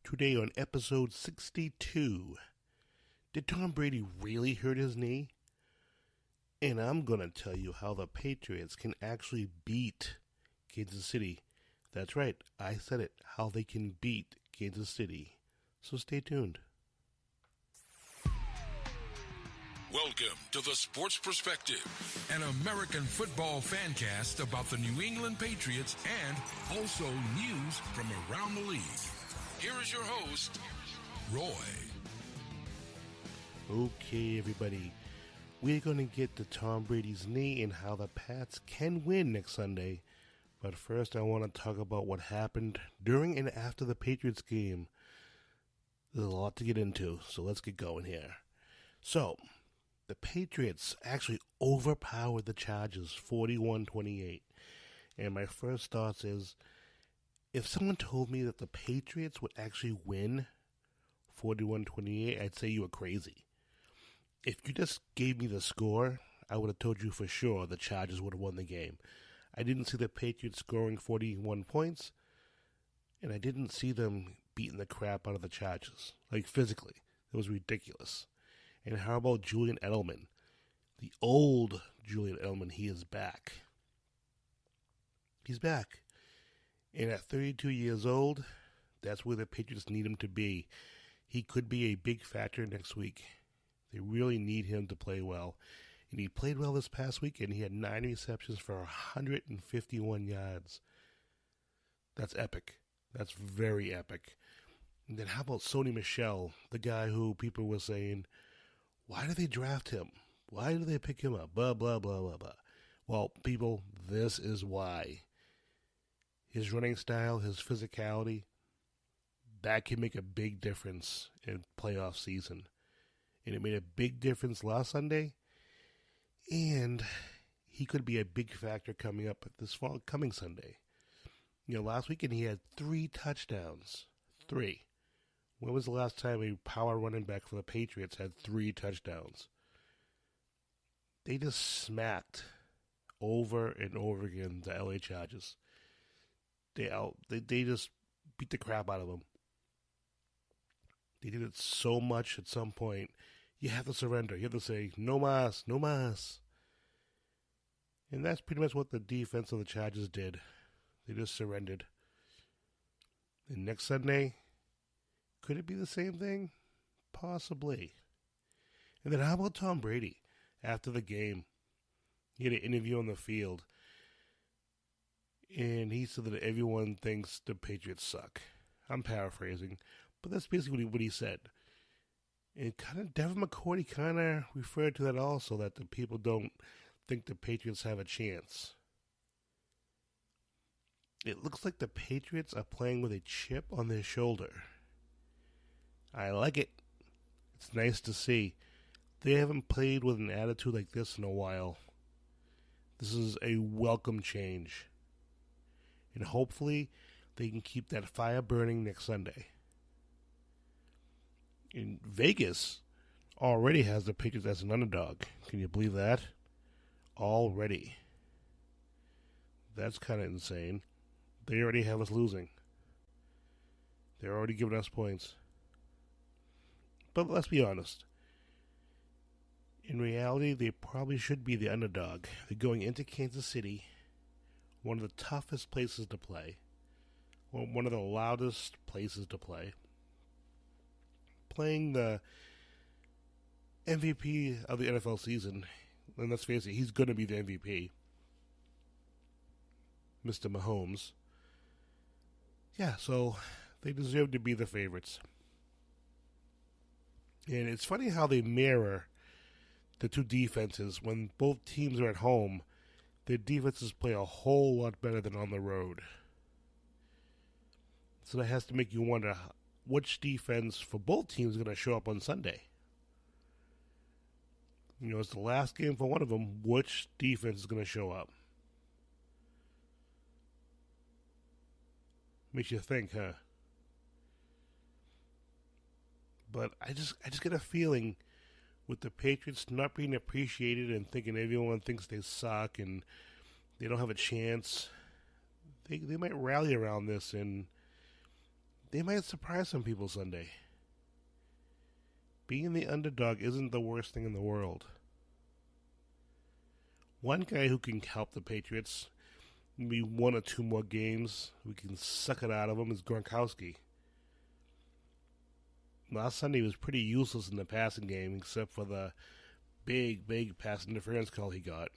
Today on episode 62, did Tom Brady really hurt his knee? And I'm going to tell you how the Patriots can actually beat Kansas City. That's right, I said it, how they can beat Kansas City. So stay tuned. Welcome to the Sports Perspective, an American football fan cast about the New England Patriots and also news from around the league. Here is your host, Roy. Okay, everybody. We're going to get to Tom Brady's knee and how the Pats can win next Sunday. But first, I want to talk about what happened during and after the Patriots game. There's a lot to get into, so let's get going here. So, the Patriots actually overpowered the Chargers 41-28. And my first thoughts is, if someone told me that the Patriots would actually win 41-28, I'd say you were crazy. If you just gave me the score, I would have told you for sure the Chargers would have won the game. I didn't see the Patriots scoring 41 points, and I didn't see them beating the crap out of the Chargers, like physically. It was ridiculous. And how about Julian Edelman? The old Julian Edelman, he is back. He's back. And at 32 years old, that's where the Patriots need him to be. He could be a big factor next week. They really need him to play well. And he played well this past week, and he had 9 receptions for 151 yards. That's epic. That's very epic. And then how about Sony Michel, the guy who people were saying, why did they draft him? Why did they pick him up? Blah, blah, blah, blah, blah. Well, people, this is why. His running style, his physicality, that can make a big difference in playoff season. And it made a big difference last Sunday. And he could be a big factor coming up this coming Sunday. You know, last weekend he had 3 touchdowns. 3. When was the last time a power running back for the Patriots had 3 touchdowns? They just smacked over and over again the LA Chargers. They just beat the crap out of them. They did it so much at some point. You have to surrender. You have to say, no mas, no mas. And that's pretty much what the defense of the Chargers did. They just surrendered. And next Sunday, could it be the same thing? Possibly. And then how about Tom Brady? After the game, he had an interview on the field. And he said that everyone thinks the Patriots suck. I'm paraphrasing. But that's basically what he said. And kind of Devin McCourty kind of referred to that also, that the people don't think the Patriots have a chance. It looks like the Patriots are playing with a chip on their shoulder. I like it. It's nice to see. They haven't played with an attitude like this in a while. This is a welcome change. And hopefully they can keep that fire burning next Sunday. In Vegas already has the Patriots as an underdog. Can you believe that? Already. That's kind of insane. They already have us losing. They're already giving us points. But let's be honest. In reality, they probably should be the underdog. They're going into Kansas City, one of the toughest places to play, one of the loudest places to play, playing the MVP of the NFL season. And let's face it, he's going to be the MVP. Mr. Mahomes. Yeah, so they deserve to be the favorites. And it's funny how they mirror the two defenses. When both teams are at home, their defenses play a whole lot better than on the road. So that has to make you wonder which defense for both teams is going to show up on Sunday. You know, it's the last game for one of them. Which defense is going to show up? Makes you think, huh? But I just get a feeling with the Patriots not being appreciated and thinking everyone thinks they suck and they don't have a chance, they might rally around this and they might surprise some people Sunday. Being the underdog isn't the worst thing in the world. One guy who can help the Patriots, maybe 1 or 2 more games, we can suck it out of him, is Gronkowski. Last Sunday he was pretty useless in the passing game, except for the big pass interference call he got.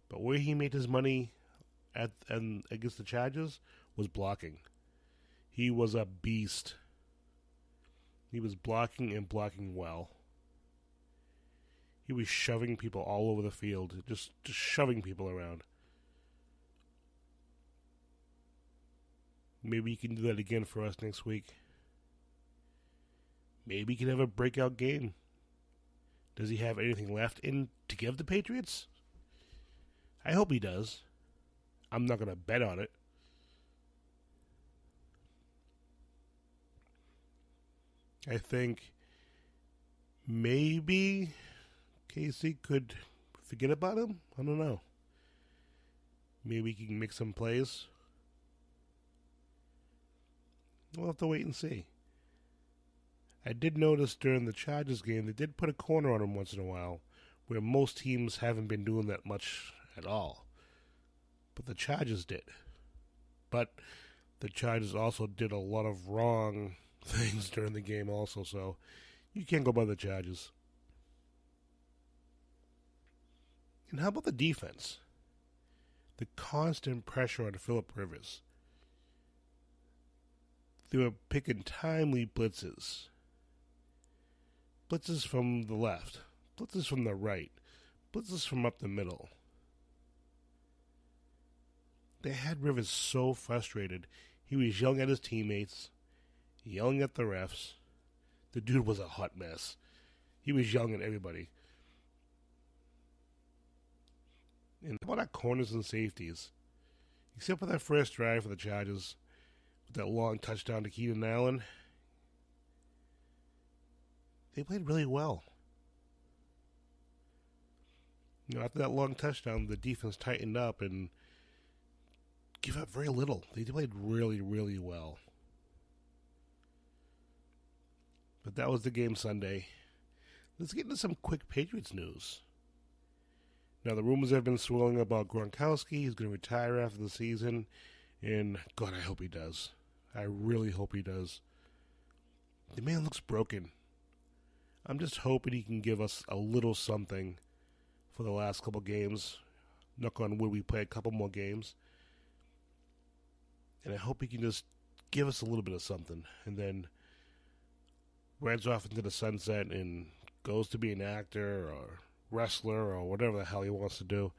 But where he made his money against the Chargers was blocking. He was a beast. He was blocking and blocking well. He was shoving people all over the field, just shoving people around. Maybe he can do that again for us next week. Maybe he can have a breakout game. Does he have anything left in to give the Patriots? I hope he does. I'm not going to bet on it. I think maybe Casey could forget about him. I don't know. Maybe he can make some plays. We'll have to wait and see. I did notice during the Chargers game, they did put a corner on him once in a while, where most teams haven't been doing that much at all. But the Chargers did. But the Chargers also did a lot of wrong things during the game also, so you can't go by the Chargers. And how about the defense? The constant pressure on Phillip Rivers. They were picking timely blitzes. Blitzes from the left. Blitzes from the right. Blitzes from up the middle. They had Rivers so frustrated. He was yelling at his teammates, yelling at the refs. The dude was a hot mess. He was yelling at everybody. And how about our corners and safeties? Except for that first drive for the Chargers, with that long touchdown to Keenan Allen, they played really well. After that long touchdown, the defense tightened up and gave up very little. They played really, really well. But that was the game Sunday. Let's get into some quick Patriots news. Now, the rumors have been swirling about Gronkowski. He's going to retire after the season. And, God, I hope he does. I really hope he does. The man looks broken. I'm just hoping he can give us a little something for the last couple games. Knock on wood, we play a couple more games. And I hope he can just give us a little bit of something. And then rides off into the sunset and goes to be an actor or wrestler or whatever the hell he wants to do.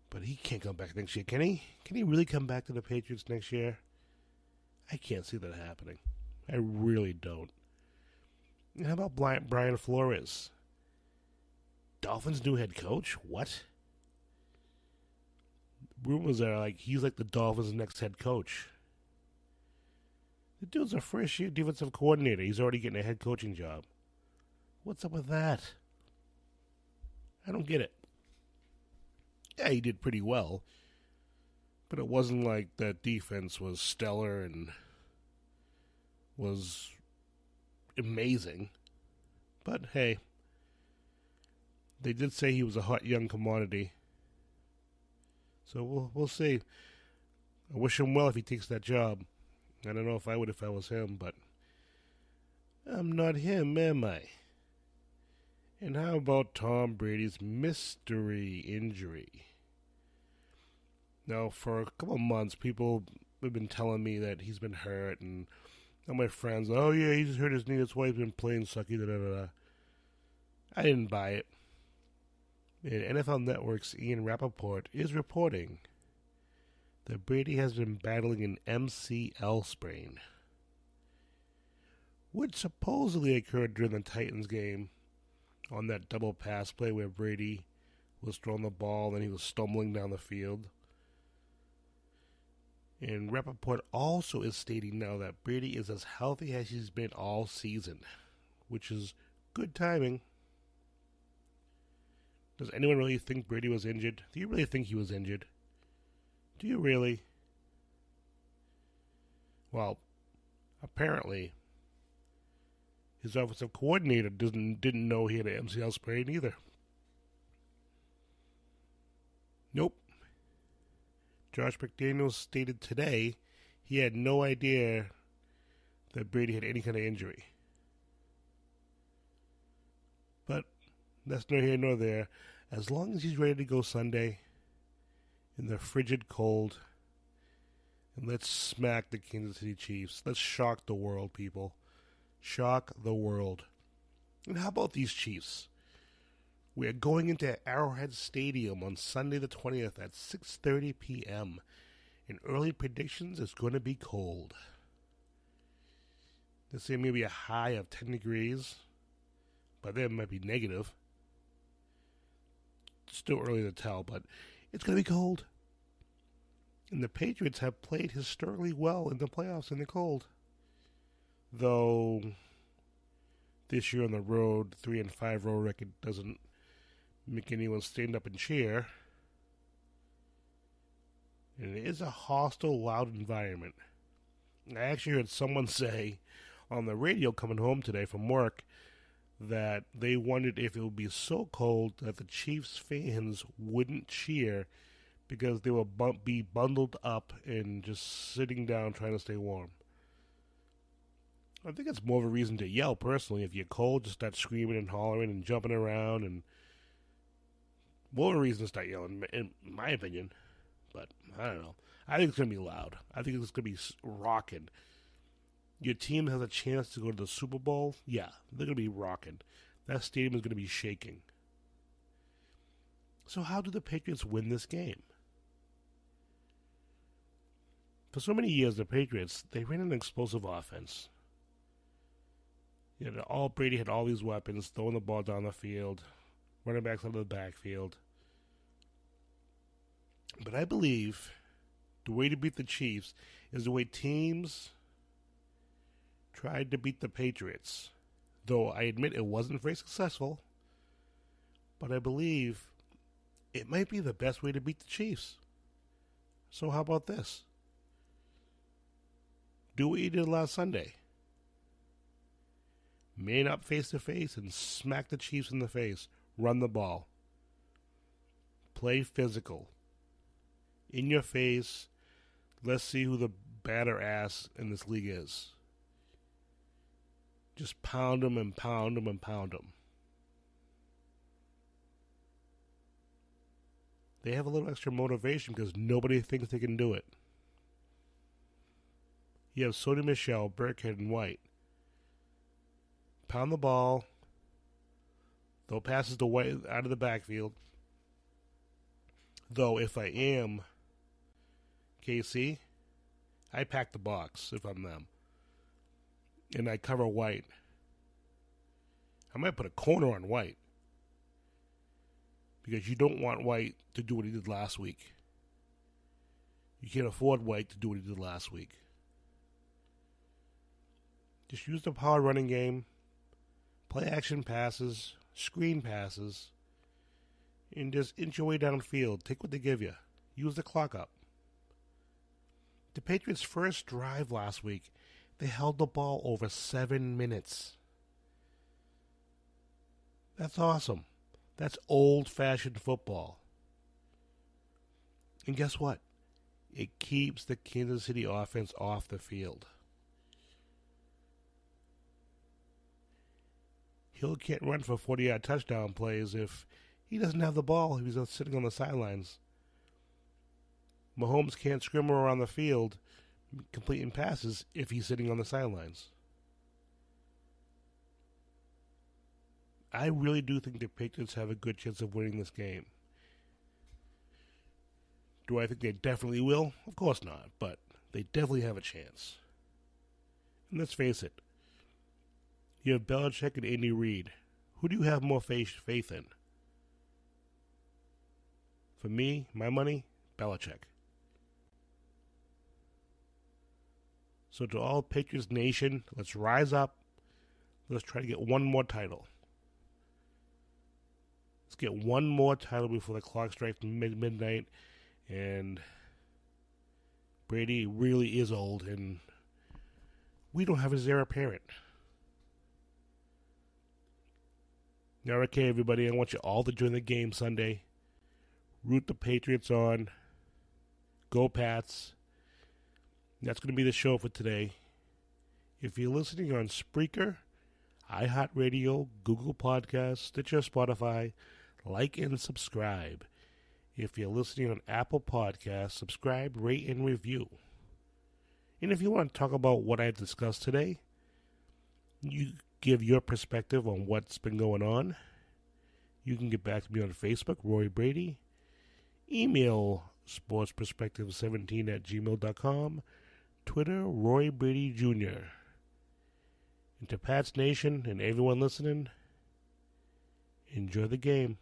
But he can't come back next year, can he? Can he really come back to the Patriots next year? I can't see that happening. I really don't. And how about Brian Flores? Dolphins' new head coach? What? Rumors are like he's like the Dolphins' next head coach. The dude's a first-year defensive coordinator. He's already getting a head coaching job. What's up with that? I don't get it. Yeah, he did pretty well. But it wasn't like that defense was stellar and was amazing. But hey, they did say he was a hot young commodity. So we'll see. I wish him well if he takes that job. I don't know if I would if I was him, but I'm not him, am I? And how about Tom Brady's mystery injury? Now, for a couple of months, people have been telling me that he's been hurt, and all my friends, oh yeah, he just hurt his knee, that's why he's been playing sucky, da-da-da-da. I didn't buy it. And NFL Network's Ian Rappaport is reporting that Brady has been battling an MCL sprain, which supposedly occurred during the Titans game on that double pass play where Brady was throwing the ball and he was stumbling down the field. And Rappaport also is stating now that Brady is as healthy as he's been all season, which is good timing. Does anyone really think Brady was injured? Do you really think he was injured? Do you really? Well, apparently, his offensive coordinator didn't know he had an MCL sprain either. Nope. Josh McDaniels stated today he had no idea that Brady had any kind of injury. But that's neither here nor there. As long as he's ready to go Sunday in the frigid cold, and let's smack the Kansas City Chiefs. Let's shock the world, people. Shock the world. And how about these Chiefs? We are going into Arrowhead Stadium on Sunday the 20th at 6:30 p.m. And early predictions is going to be cold. They say maybe a high of 10 degrees. By then it might be negative. Still early to tell, but it's going to be cold. And the Patriots have played historically well in the playoffs in the cold. Though this year on the road, 3-5 road record doesn't make anyone stand up and cheer. And it is a hostile, loud environment. I actually heard someone say on the radio coming home today from work that they wondered if it would be so cold that the Chiefs fans wouldn't cheer because they will be bundled up and just sitting down trying to stay warm. I think it's more of a reason to yell, personally. If you're cold, just start screaming and hollering and jumping around, and more of a reason to start yelling, in my opinion. But I don't know. I think it's going to be loud. I think it's going to be rocking. Your team has a chance to go to the Super Bowl. Yeah, they're going to be rocking. That stadium is going to be shaking. So how do the Patriots win this game? For so many years, the Patriots, they ran an explosive offense. You know, Brady had all these weapons, throwing the ball down the field, running backs out of the backfield. But I believe the way to beat the Chiefs is the way teams tried to beat the Patriots. Though I admit it wasn't very successful. But I believe it might be the best way to beat the Chiefs. So how about this? Do what you did last Sunday. Man up face to face and smack the Chiefs in the face. Run the ball. Play physical. In your face. Let's see who the batter ass in this league is. Just pound them and pound them and pound them. They have a little extra motivation because nobody thinks they can do it. You have Sony Michel, Burkhead, and White. Pound the ball. Throw passes to White out of the backfield. Though if I am KC, I pack the box if I'm them. And I cover White. I might put a corner on White. Because you don't want White to do what he did last week. You can't afford White to do what he did last week. Just use the power running game. Play action passes. Screen passes. And just inch your way downfield. Take what they give you. Use the clock up. The Patriots' first drive last week, they held the ball over 7 minutes. That's awesome. That's old-fashioned football. And guess what? It keeps the Kansas City offense off the field. Hill can't run for 40-yard touchdown plays if he doesn't have the ball, if he's sitting on the sidelines. Mahomes can't scrimmer around the field completing passes if he's sitting on the sidelines. I really do think the Patriots have a good chance of winning this game. Do I think they definitely will? Of course not, but they definitely have a chance. And let's face it, you have Belichick and Andy Reid. Who do you have more faith in? For me, my money, Belichick. So to all Patriots Nation, let's rise up. Let's try to get one more title. Let's get one more title before the clock strikes midnight. And Brady really is old, and we don't have his heir apparent. Now, okay, everybody, I want you all to join the game Sunday. Root the Patriots on. Go Pats. That's going to be the show for today. If you're listening on Spreaker, iHeart Radio, Google Podcasts, Stitcher, Spotify, like and subscribe. If you're listening on Apple Podcasts, subscribe, rate, and review. And if you want to talk about what I discussed today, you give your perspective on what's been going on, you can get back to me on Facebook, Roy Brady. Email sportsperspective17@gmail.com. Twitter, Roy Brady Jr. And to Pats Nation and everyone listening, enjoy the game.